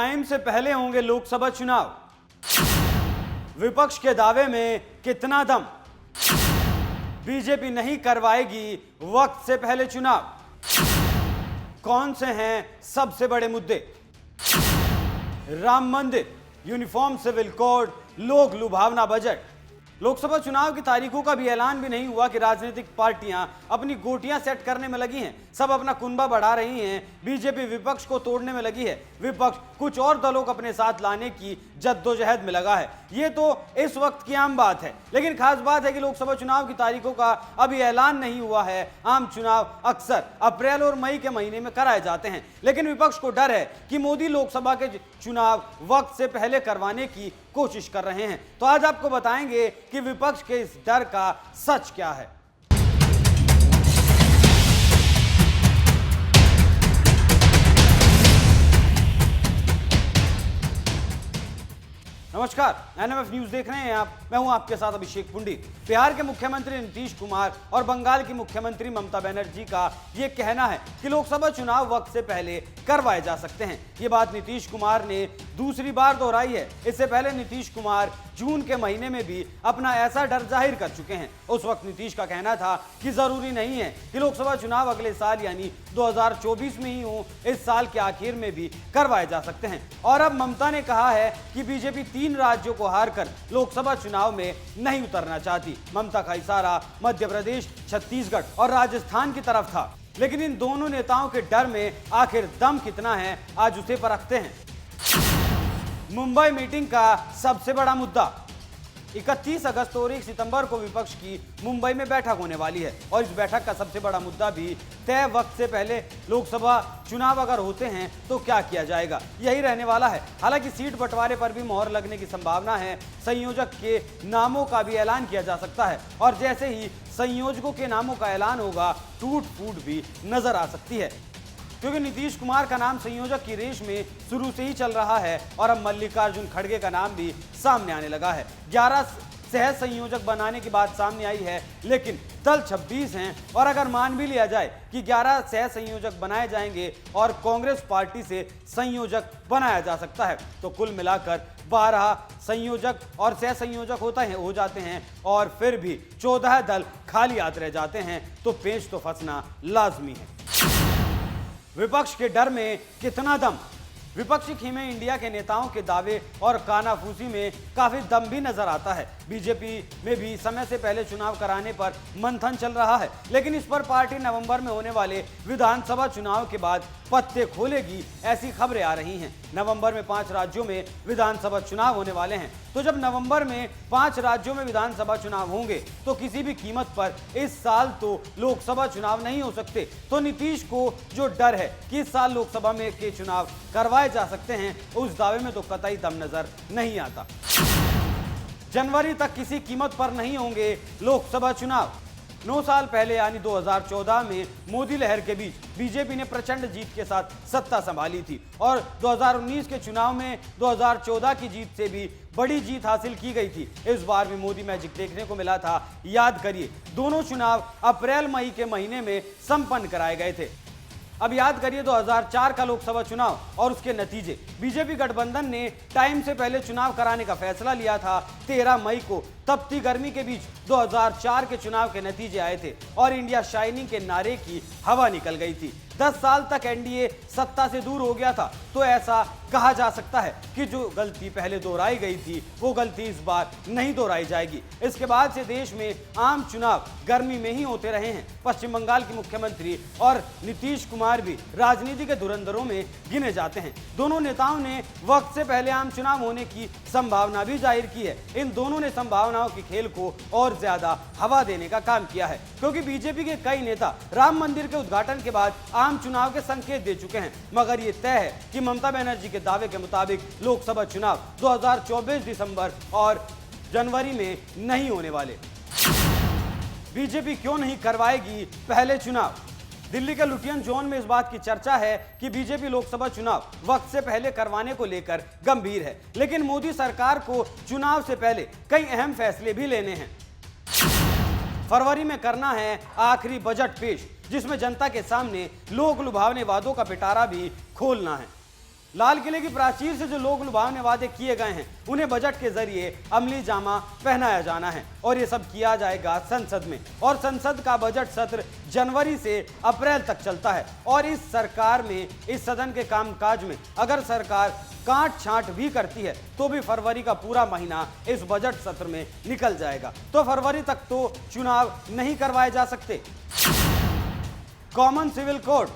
Time से पहले होंगे लोकसभा चुनाव, विपक्ष के दावे में कितना दम, बीजेपी नहीं करवाएगी वक्त से पहले चुनाव, कौन से हैं सबसे बड़े मुद्दे, राम मंदिर, यूनिफॉर्म सिविल कोड, लोक लुभावना बजट। लोकसभा चुनाव की तारीखों का भी ऐलान भी नहीं हुआ कि राजनीतिक पार्टियां अपनी गोटियां सेट करने में लगी हैं, सब अपना कुनबा बढ़ा रही हैं। बीजेपी विपक्ष को तोड़ने में लगी है, विपक्ष कुछ और दलों को अपने साथ लाने की जद्दोजहद में लगा है। ये तो इस वक्त की आम बात है, लेकिन खास बात है कि लोकसभा चुनाव की तारीखों का अभी ऐलान नहीं हुआ है। आम चुनाव अक्सर अप्रैल और मई के महीने में कराए जाते हैं, लेकिन विपक्ष को डर है कि मोदी लोकसभा के चुनाव वक्त से पहले करवाने की कोशिश कर रहे हैं। तो आज आपको बताएंगे कि विपक्ष के इस डर का सच क्या है। नमस्कार, एनएमएफ न्यूज देख रहे हैं आप। मैं हूं आपके साथ अभिषेक पुंडी। बिहार के मुख्यमंत्री नीतीश कुमार और बंगाल की मुख्यमंत्री ममता बनर्जी का यह कहना है कि लोकसभा चुनाव वक्त से पहले करवाए जा सकते हैं। ये बात नीतीश कुमार ने दूसरी बार दोहराई है। इससे पहले नीतीश कुमार जून के महीने में भी अपना ऐसा डर जाहिर कर चुके हैं। उस वक्त नीतीश का कहना था कि जरूरी नहीं है कि लोकसभा चुनाव अगले साल यानी 2024 में ही हो, इस साल के आखिर में भी करवाए जा सकते हैं। और अब ममता ने कहा है कि बीजेपी 3 राज्यों को हारकर लोकसभा चुनाव में नहीं उतरना चाहती। ममता का इशारा मध्य प्रदेश, छत्तीसगढ़ और राजस्थान की तरफ था, लेकिन इन दोनों नेताओं के डर में आखिर दम कितना है, आज उसे परखते हैं। मुंबई मीटिंग का सबसे बड़ा मुद्दा। 31 अगस्त और 1 सितंबर को विपक्ष की मुंबई में बैठक होने वाली है और इस बैठक का सबसे बड़ा मुद्दा भी तय वक्त से पहले लोकसभा चुनाव अगर होते हैं तो क्या किया जाएगा, यही रहने वाला है। हालांकि सीट बंटवारे पर भी मोहर लगने की संभावना है। संयोजक के नामों का भी ऐलान किया जा सकता है और जैसे ही संयोजकों के नामों का ऐलान होगा, टूट फूट भी नजर आ सकती है, क्योंकि नीतीश कुमार का नाम संयोजक की रेस में शुरू से ही चल रहा है और अब मल्लिकार्जुन खड़गे का नाम भी सामने आने लगा है। 11 सह संयोजक बनाने की बात सामने आई है, लेकिन दल 26 हैं और अगर मान भी लिया जाए कि 11 सह संयोजक बनाए जाएंगे और कांग्रेस पार्टी से संयोजक बनाया जा सकता है, तो कुल मिलाकर 12 संयोजक और सह संयोजक हो जाते हैं और फिर भी 14 दल खाली हाथ रह जाते हैं, तो पेच तो फंसना लाजमी है। विपक्ष के डर में कितना दम। विपक्षी खेमे इंडिया के नेताओं के दावे और कानाफूसी में काफी दम भी नजर आता है। बीजेपी में भी समय से पहले चुनाव कराने पर मंथन चल रहा है, लेकिन इस पर पार्टी नवंबर में होने वाले विधानसभा चुनाव के बाद पत्ते खोलेगी, ऐसी खबरें आ रही हैं। नवंबर में 5 राज्यों में विधानसभा चुनाव होने वाले हैं, तो जब नवंबर में 5 राज्यों में विधानसभा चुनाव होंगे तो किसी भी कीमत पर इस साल तो लोकसभा चुनाव नहीं हो सकते। तो नीतीश को जो डर है कि इस साल लोकसभा में के चुनाव करवाए जा सकते हैं, उस दावे में तो कतई दम नजर नहीं आता। जनवरी तक किसी कीमत पर नहीं होंगे लोकसभा चुनाव। 9 साल पहले यानी 2014 में मोदी लहर के बीच बीजेपी ने प्रचंड जीत के साथ सत्ता संभाली थी और 2019 के चुनाव में 2014 की जीत से भी बड़ी जीत हासिल की गई थी। इस बार भी मोदी मैजिक देखने को मिला था। याद करिए, दोनों चुनाव अप्रैल मई के महीने में संपन्न कराए गए थे। अब याद करिए 2004 का लोकसभा चुनाव और उसके नतीजे। बीजेपी गठबंधन ने टाइम से पहले चुनाव कराने का फैसला लिया था 13 मई को। तपती गर्मी के बीच 2004 के चुनाव के नतीजे आए थे और इंडिया शाइनिंग के नारे की हवा निकल गई थी। 10 साल तक एनडीए सत्ता से दूर हो गया था, तो ऐसा कहा जा सकता है कि जो गलती पहले दोहराई गई थी वो गलती इस बार नहीं दोहराई जाएगी। इसके बाद से देश में आम चुनाव गर्मी में ही होते रहे हैं। पश्चिम बंगाल की मुख्यमंत्री और नीतीश कुमार भी राजनीति के धुरंधरों में गिने जाते हैं। दोनों नेताओं ने वक्त से पहले आम चुनाव होने की संभावना भी जाहिर की है। इन दोनों ने संभावनाओं की खेल को और ज्यादा हवा देने का काम किया है, क्योंकि बीजेपी के कई नेता राम मंदिर के उद्घाटन के बाद आम चुनाव के संकेत दे चुके हैं, मगर ये तय है कि ममता बनर्जी के दावे के मुताबिक लोकसभा चुनाव 2024 दिसंबर और जनवरी में नहीं होने वाले। बीजेपी क्यों नहीं करवाएगी पहले चुनाव। दिल्ली के लुटियन जोन में इस बात की चर्चा है कि बीजेपी लोकसभा चुनाव वक्त से पहले करवाने को लेकर गंभीर है, लेकिन मोदी सरकार को चुनाव से पहले कई अहम फैसले भी लेने हैं। फरवरी में करना है आखिरी बजट पेश, जिसमें जनता के सामने लोक लुभावने वादों का पिटारा भी खोलना है। लाल किले की प्राचीर से जो लोग लुभावने वादे किए गए हैं उन्हें बजट के जरिए अमली जामा पहनाया जाना है और ये सब किया जाएगा संसद में। और संसद का बजट सत्र जनवरी से अप्रैल तक चलता है और इस सरकार में, इस सदन के कामकाज में अगर सरकार काट छांट भी करती है तो भी फरवरी का पूरा महीना इस बजट सत्र में निकल जाएगा। तो फरवरी तक तो चुनाव नहीं करवाए जा सकते। कॉमन सिविल कोड,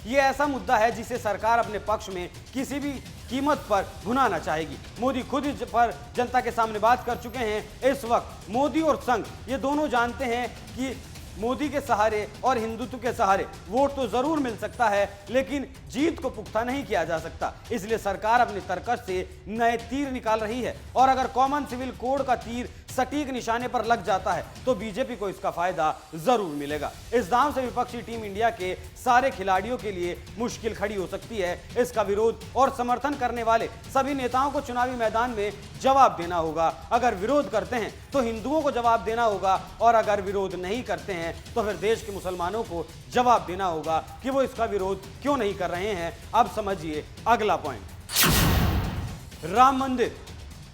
ये ऐसा मुद्दा है जिसे सरकार अपने पक्ष में किसी भी कीमत पर भुनाना चाहेगी। मोदी खुद इस पर जनता के सामने बात कर चुके हैं। इस वक्त मोदी और संघ ये दोनों जानते हैं कि मोदी के सहारे और हिंदुत्व के सहारे वोट तो जरूर मिल सकता है, लेकिन जीत को पुख्ता नहीं किया जा सकता। इसलिए सरकार अपने तर्कश से नए तीर निकाल रही है और अगर कॉमन सिविल कोड का तीर सटीक निशाने पर लग जाता है तो बीजेपी को इसका फायदा जरूर मिलेगा। इस दांव से विपक्षी टीम इंडिया के सारे खिलाड़ियों के लिए मुश्किल खड़ी हो सकती है। इसका विरोध और समर्थन करने वाले सभी नेताओं को चुनावी मैदान में जवाब देना होगा। अगर विरोध करते हैं तो हिंदुओं को जवाब देना होगा और अगर विरोध नहीं करते हैं तो फिर देश के मुसलमानों को जवाब देना होगा कि वो इसका विरोध क्यों नहीं कर रहे हैं। अब समझिए अगला पॉइंट, राम मंदिर।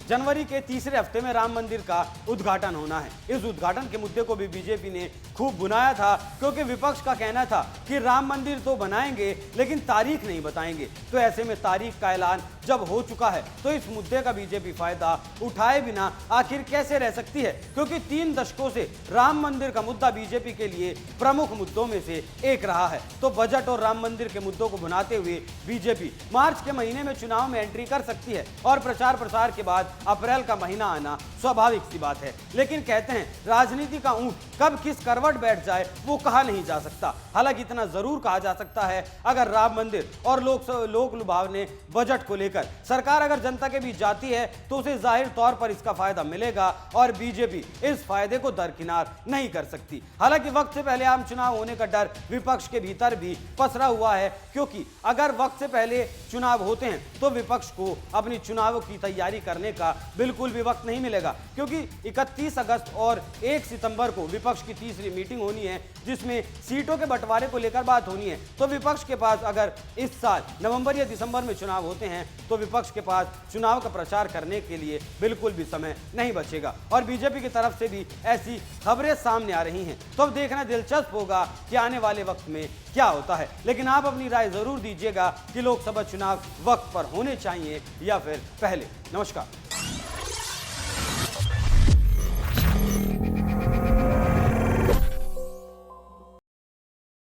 जनवरी के तीसरे हफ्ते में राम मंदिर का उद्घाटन होना है। इस उद्घाटन के मुद्दे को भी बीजेपी ने खूब बुनाया था क्योंकि विपक्ष का कहना था कि राम मंदिर तो बनाएंगे लेकिन तारीख नहीं बताएंगे। तो ऐसे में तारीख का ऐलान जब हो चुका है तो इस मुद्दे का बीजेपी फायदा उठाए बिना आखिर कैसे रह सकती है, क्योंकि 3 दशकों से राम मंदिर का मुद्दा बीजेपी के लिए प्रमुख मुद्दों में से एक रहा है। तो बजट और राम मंदिर के मुद्दों को भुनाते हुए बीजेपी मार्च के महीने में चुनाव में एंट्री कर सकती है और प्रचार प्रसार के बाद अप्रैल का महीना आना स्वाभाविक सी बात है। लेकिन कहते हैं राजनीति का ऊंट कब किस करवट बैठ जाए वो कहा नहीं जा सकता। हालांकि इतना जरूर कहा जा सकता है, अगर राम मंदिर और लोक लुभावने बजट को लेकर सरकार अगर जनता के बीच जाती है तो उसे जाहिर तौर पर इसका फायदा मिलेगा और बीजेपी इस फायदे को दरकिनार नहीं कर सकती। हालांकि वक्त से पहले आम चुनाव होने का डर विपक्ष के भीतर भी पसरा हुआ है, क्योंकि अगर वक्त से पहले चुनाव होते हैं तो विपक्ष को अपनी चुनावों की तैयारी करने का बिल्कुल भी वक्त नहीं मिलेगा, क्योंकि 31 अगस्त और 1 सितंबर को विपक्ष की तीसरी मीटिंग होनी है जिसमें सीटों के बंटवारे को लेकर बात होनी है। तो विपक्ष के पास अगर इस साल नवंबर या दिसंबर में चुनाव होते हैं तो विपक्ष के पास चुनाव का प्रचार करने के लिए बिल्कुल भी समय नहीं बचेगा और बीजेपी की तरफ से भी ऐसी खबरें सामने आ रही हैं। तो अब देखना दिलचस्प होगा कि आने वाले वक्त में क्या होता है। लेकिन आप अपनी राय जरूर दीजिएगा कि लोकसभा चुनाव वक्त पर होने चाहिए या फिर पहले। नमस्कार।